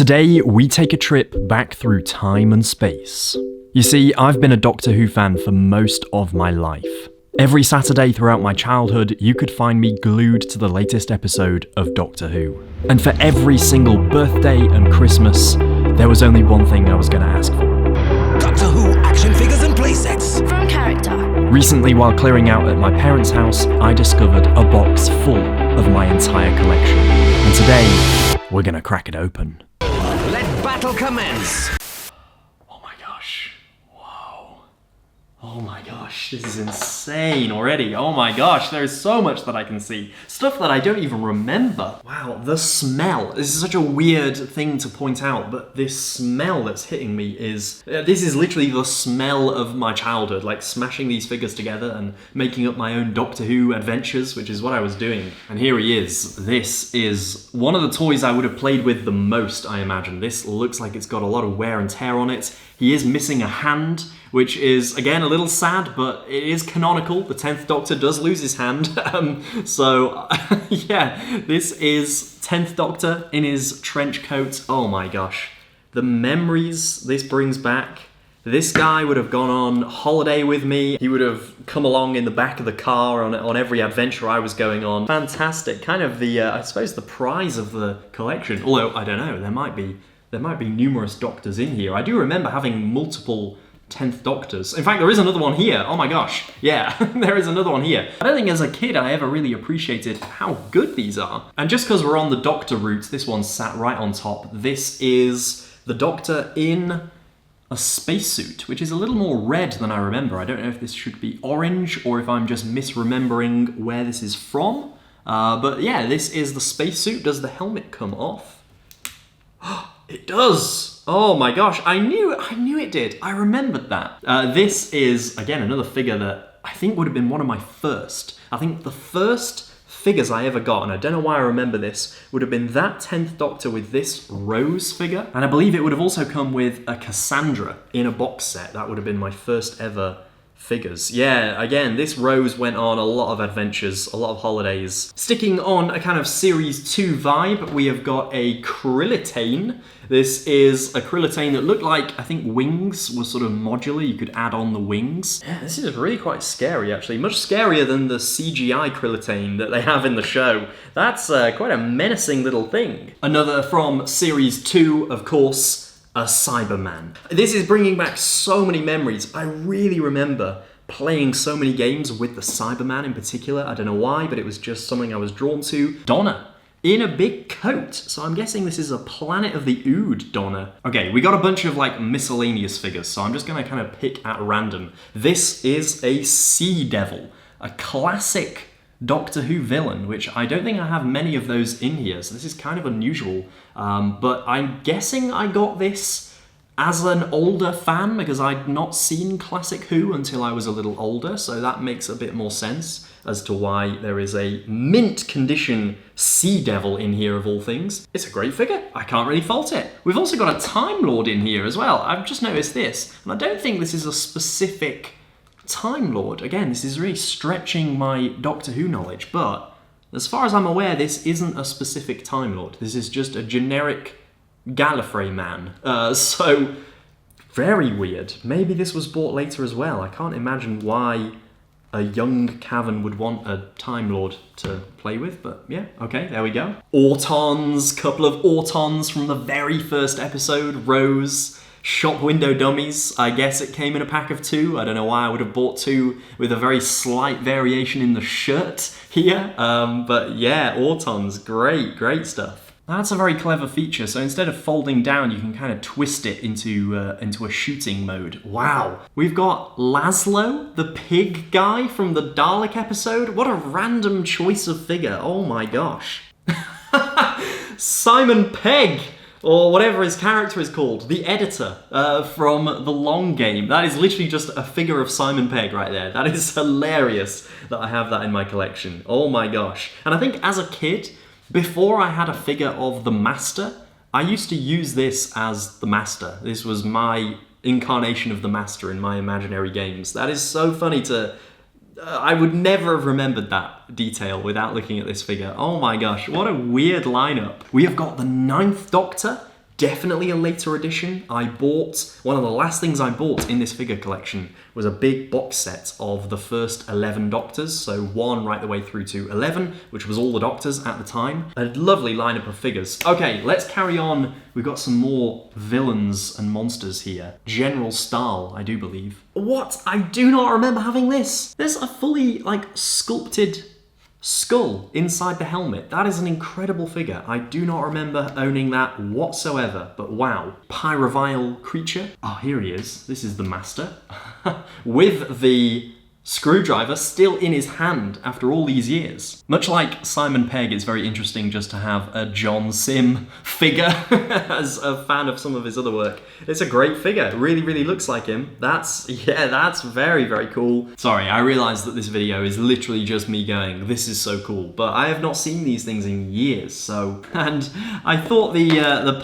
Today, we take a trip back through time and space. You see, I've been a Doctor Who fan for most of my life. Every Saturday throughout my childhood, you could find me glued to the latest episode of Doctor Who. And for every single birthday and Christmas, there was only one thing I was going to ask for. Doctor Who action figures and playsets. From character. Recently, while clearing out at my parents' house, I discovered a box full of my entire collection. And today, we're going to crack it open. Let battle commence. Oh my gosh. Whoa. Oh my gosh, this is insane already. Oh my gosh, there is so much that I can see. Stuff that I don't even remember. Wow, the smell. This is such a weird thing to point out, but this smell that's hitting me is... this is literally the smell of my childhood, like smashing these figures together and making up my own Doctor Who adventures, which is what I was doing. And here he is. This is one of the toys I would have played with the most, I imagine. This looks like it's got a lot of wear and tear on it. He is missing a hand, which is, again, a little sad, but it is canonical. The 10th Doctor does lose his hand. Yeah, this is 10th Doctor in his trench coat. Oh my gosh. The memories this brings back. This guy would have gone on holiday with me. He would have come along in the back of the car on every adventure I was going on. Fantastic. Kind of the, I suppose, the prize of the collection. Although, I don't know, there might be numerous Doctors in here. I do remember having multiple 10th Doctors. In fact, there is another one here. Oh my gosh. Yeah, there is another one here. I don't think as a kid I ever really appreciated how good these are. And just because we're on the Doctor route, this one sat right on top. This is the Doctor in a spacesuit, which is a little more red than I remember. I don't know if this should be orange or if I'm just misremembering where this is from. But yeah, this is the spacesuit. Does the helmet come off? It does! Oh my gosh, I knew it did. I remembered that. This is, again, another figure that I think would have been one of my first. I think the first figures I ever got, and I don't know why I remember this, would have been that 10th Doctor with this Rose figure. And I believe it would have also come with a Cassandra in a box set. That would have been my first ever figures. Yeah, again, this Rose went on a lot of adventures, a lot of holidays. Sticking on a kind of Series 2 vibe, we have got a Krillitane. This is a Krillitane that looked like, I think, wings were sort of modular. You could add on the wings. Yeah, this is really quite scary, actually. Much scarier than the CGI Krillitane that they have in the show. That's quite a menacing little thing. Another from Series 2, of course, a Cyberman. This is bringing back so many memories. I really remember playing so many games with the Cyberman in particular. I don't know why, but it was just something I was drawn to. Donna in a big coat. So I'm guessing this is a Planet of the Ood Donna. Okay, we got a bunch of like miscellaneous figures, so I'm just gonna kind of pick at random. This is a Sea Devil, a classic Doctor Who villain, which I don't think I have many of those in here, so this is kind of unusual. But I'm guessing I got this as an older fan because I'd not seen Classic Who until I was a little older, so that makes a bit more sense as to why there is a mint condition Sea Devil in here of all things. It's a great figure. I can't really fault it. We've also got a Time Lord in here as well. I've just noticed this, and I don't think this is a specific Time Lord. Again, this is really stretching my Doctor Who knowledge, but as far as I'm aware, this isn't a specific Time Lord. This is just a generic Gallifrey man. So, very weird. Maybe this was bought later as well. I can't imagine why a young Cavan would want a Time Lord to play with, but yeah, okay, there we go. Autons, couple of Autons from the very first episode. Rose. Shop window dummies. I guess it came in a pack of 2. I don't know why I would have bought 2 with a very slight variation in the shirt here. But yeah, Autons, great stuff. That's a very clever feature. So instead of folding down, you can kind of twist it into a shooting mode. Wow. We've got Laszlo, the pig guy from the Dalek episode. What a random choice of figure. Oh my gosh. Simon Pegg, or whatever his character is called, the editor from The Long Game. That is literally just a figure of Simon Pegg right there. That is hilarious that I have that in my collection. Oh my gosh. And I think as a kid, before I had a figure of the Master, I used to use this as the Master. This was my incarnation of the Master in my imaginary games. That is so funny to... I would never have remembered that detail without looking at this figure. Oh my gosh, what a weird lineup. We have got the 9th Doctor definitely a later edition. I bought, one of the last things I bought in this figure collection was a big box set of the first 11 Doctors, so 1 right the way through to 11, which was all the Doctors at the time. A lovely lineup of figures. Okay, let's carry on. We've got some more villains and monsters here. General Stahl, I do believe. What? I do not remember having this. There's a fully, like, sculpted skull inside the helmet. That is an incredible figure. I do not remember owning that whatsoever, but wow. Pyrovile creature. Oh, here he is. This is the master. With the screwdriver still in his hand after all these years. Much like Simon Pegg, it's very interesting just to have a John Sim figure as a fan of some of his other work. It's a great figure. It really, really looks like him. That's very, very cool. Sorry, I realize that this video is literally just me going, this is so cool, but I have not seen these things in years, so... And I thought the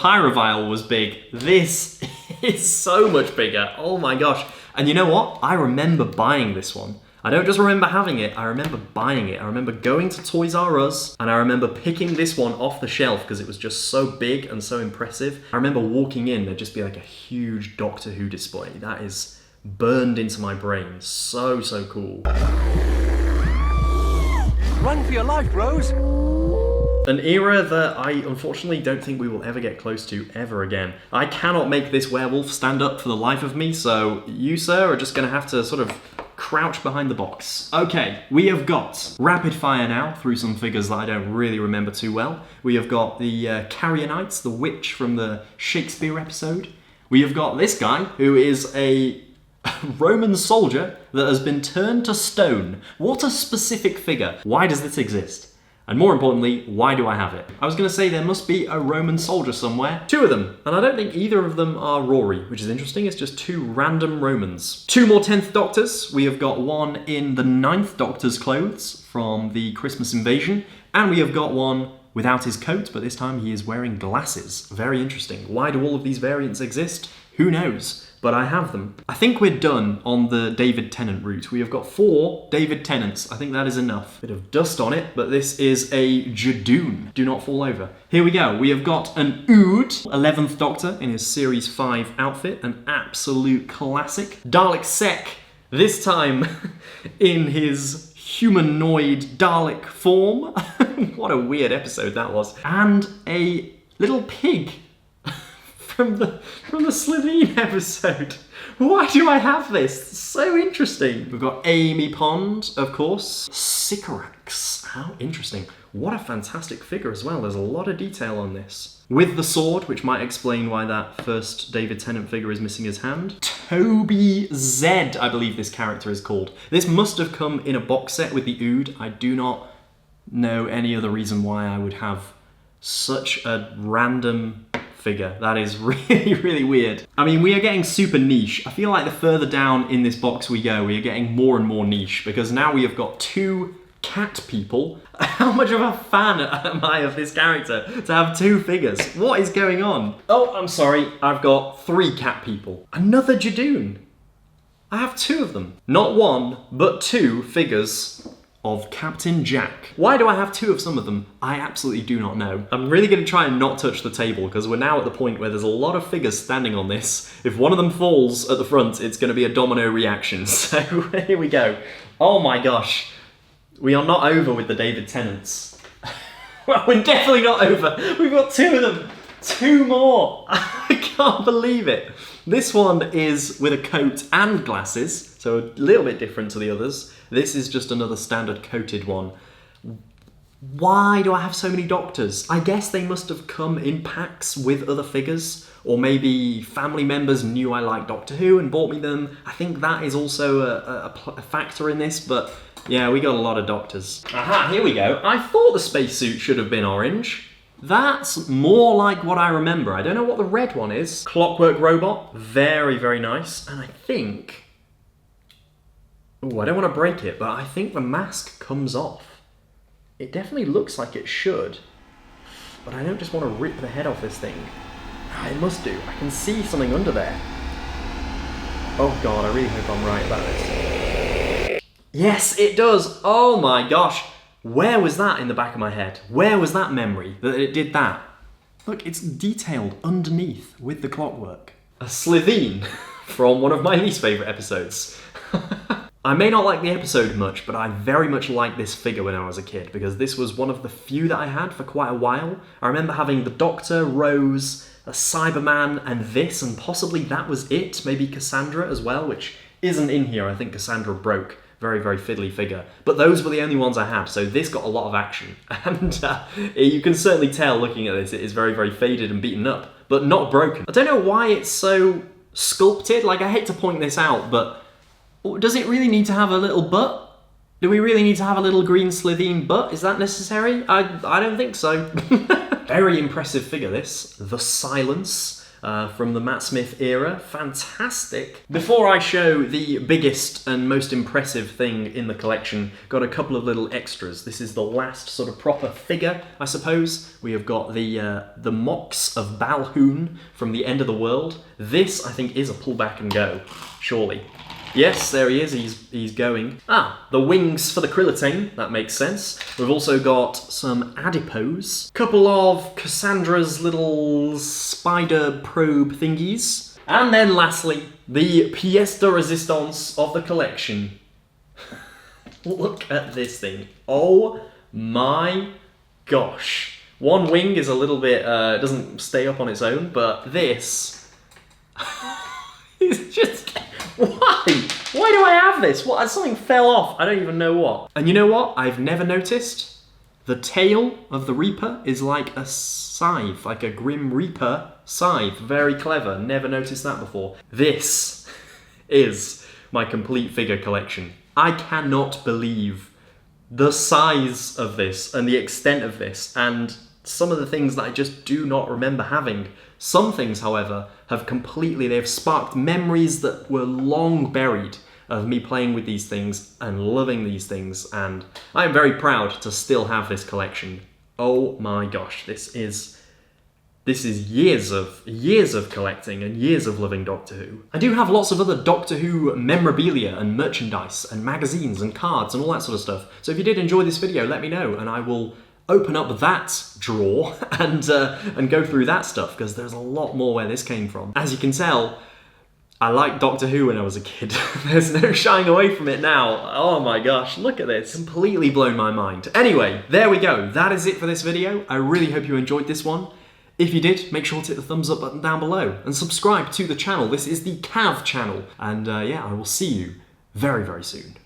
Pyrovile was big. This is so much bigger. Oh my gosh. And you know what? I remember buying this one. I don't just remember having it, I remember buying it. I remember going to Toys R Us and I remember picking this one off the shelf because it was just so big and so impressive. I remember walking in, there'd just be like a huge Doctor Who display. That is burned into my brain. So, so cool. Run for your life, Rose! An era that I unfortunately don't think we will ever get close to ever again. I cannot make this werewolf stand up for the life of me, so you, sir, are just going to have to sort of crouch behind the box. Okay, we have got rapid fire now through some figures that I don't really remember too well. We have got the Carrionites, the witch from the Shakespeare episode. We have got this guy who is a Roman soldier that has been turned to stone. What a specific figure. Why does this exist? And more importantly, why do I have it? I was going to say there must be a Roman soldier somewhere. 2 of them, and I don't think either of them are Rory, which is interesting. It's just 2 random Romans. 2 more 10th Doctors. We have got one in the 9th Doctor's clothes from the Christmas Invasion, and we have got one without his coat, but this time he is wearing glasses. Very interesting. Why do all of these variants exist? Who knows? But I have them. I think we're done on the David Tennant route. We have got 4 David Tennants. I think that is enough. Bit of dust on it, but this is a Judoon. Do not fall over. Here we go. We have got an Ood, 11th Doctor in his Series 5 outfit, an absolute classic. Dalek Sec, this time in his humanoid Dalek form. What a weird episode that was. And a little pig from the Slovene episode. Why do I have this? It's so interesting. We've got Amy Pond, of course. Sycorax. How interesting. What a fantastic figure as well. There's a lot of detail on this. With the sword, which might explain why that first David Tennant figure is missing his hand. Toby Zed, I believe this character is called. This must have come in a box set with the Ood. I do not know any other reason why I would have such a random figure. That is really, really weird. I mean, we are getting super niche. I feel like the further down in this box we go, we are getting more and more niche because now we have got 2 cat people. How much of a fan am I of this character to have 2 figures? What is going on? Oh, I'm sorry. I've got 3 cat people. Another Judoon. I have 2 of them. Not 1, but 2 figures of Captain Jack. Why do I have 2 of some of them? I absolutely do not know. I'm really going to try and not touch the table because we're now at the point where there's a lot of figures standing on this. If one of them falls at the front, it's going to be a domino reaction. So here we go. Oh my gosh. We are not over with the David Tennants. Well, we're definitely not over. We've got 2 of them. 2 more. I can't believe it. This one is with a coat and glasses, so a little bit different to the others. This is just another standard coated one. Why do I have so many Doctors? I guess they must have come in packs with other figures, or maybe family members knew I liked Doctor Who and bought me them. I think that is also a factor in this, but yeah, we got a lot of Doctors. Aha, here we go. I thought the spacesuit should have been orange. That's more like what I remember. I don't know what the red one is. Clockwork Robot, very, very nice. And I think... Oh, I don't want to break it, but I think the mask comes off. It definitely looks like it should. But I don't just want to rip the head off this thing. It must do. I can see something under there. Oh god, I really hope I'm right about this. Yes, it does! Oh my gosh! Where was that in the back of my head? Where was that memory that it did that? Look, it's detailed underneath with the clockwork. A Slitheen from one of my least favourite episodes. I may not like the episode much, but I very much liked this figure when I was a kid, because this was one of the few that I had for quite a while. I remember having the Doctor, Rose, a Cyberman, and this, and possibly that was it. Maybe Cassandra as well, which isn't in here. I think Cassandra broke. Very, very fiddly figure. But those were the only ones I had, so this got a lot of action. And you can certainly tell looking at this, it is very, very faded and beaten up, but not broken. I don't know why it's so sculpted. Like, I hate to point this out, but does it really need to have a little butt? Do we really need to have a little green Slitheen butt? Is that necessary? I don't think so. Very impressive figure, this. The Silence. From the Matt Smith era. Fantastic. Before I show the biggest and most impressive thing in the collection, got a couple of little extras. This is the last sort of proper figure, I suppose. We have got the Mox of Balhoon from the End of the World. This, I think, is a pull back and go, surely. Yes, there he is, he's going. The wings for the Krillitane, that makes sense. We've also got some adipose, couple of Cassandra's little spider probe thingies, and then lastly, the pièce de résistance of the collection. Look at this thing. Oh my gosh. One wing is a little bit, doesn't stay up on its own, but this is just... Why? Why do I have this? What? Something fell off. I don't even know what. And you know what? I've never noticed. The tail of the Reaper is like a scythe, like a Grim Reaper scythe. Very clever. Never noticed that before. This is my complete figure collection. I cannot believe the size of this and the extent of this and some of the things that I just do not remember having. Some things, however, they've sparked memories that were long buried of me playing with these things and loving these things, and I am very proud to still have this collection. Oh my gosh, this is years of collecting and years of loving Doctor Who. I do have lots of other Doctor Who memorabilia and merchandise and magazines and cards and all that sort of stuff, so if you did enjoy this video, let me know and I will open up that drawer and go through that stuff, because there's a lot more where this came from. As you can tell, I liked Doctor Who when I was a kid. There's no shying away from it now. Oh my gosh, look at this. Completely blown my mind. Anyway, there we go. That is it for this video. I really hope you enjoyed this one. If you did, make sure to hit the thumbs up button down below and subscribe to the channel. This is the Cav channel. And yeah, I will see you very, very soon.